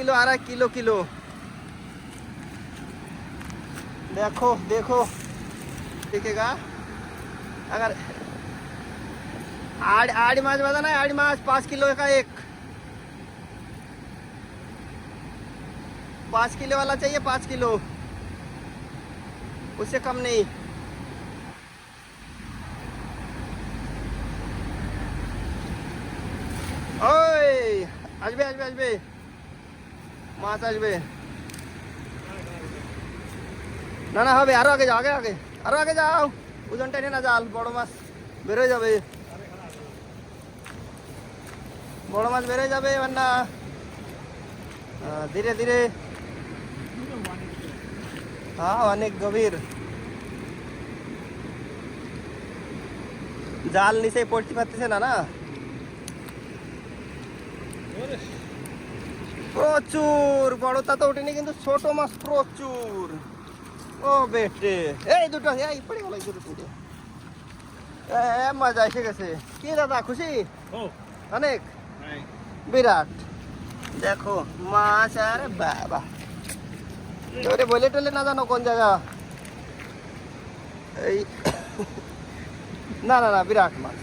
Kilo आ रहा है, kilo kilo. देखो देखो, दिखेगा अगर आड़ी माछ बताना है, आड़ी माछ 5 किलो का एक, 5 किलो वाला चाहिए, 5 किलो, उससे कम नहीं। ओए আসবে আসবে আসবে, মাছ আসবে। না না হবে, আরো আগে যাও, আগে আগে, আরো আগে যাও, ওজন টেনে না জাল, বড় মাছ বেরোয় যাবে, বড় মাছ বেরোয় যাবে এবার না। ধীরে ধীরে, হ্যাঁ অনেক গভীর, জাল নিচে পড়তে পারতেছে না না। প্রচুর, বড়টা তো ওঠেনি কিন্তু ছোট মাছ প্রচুর। ও বেটে, এই দুটো, এই পড়ে গেল, এই দুটো তিনটে। মজা এসে গেছে। কি দাদা খুশি? অনেক, বিরাট। দেখো মাছ, আরে বাবা, ওরে বলে টলে না জানো কোন জায়গা। এই না না না, বিরাট মাছ।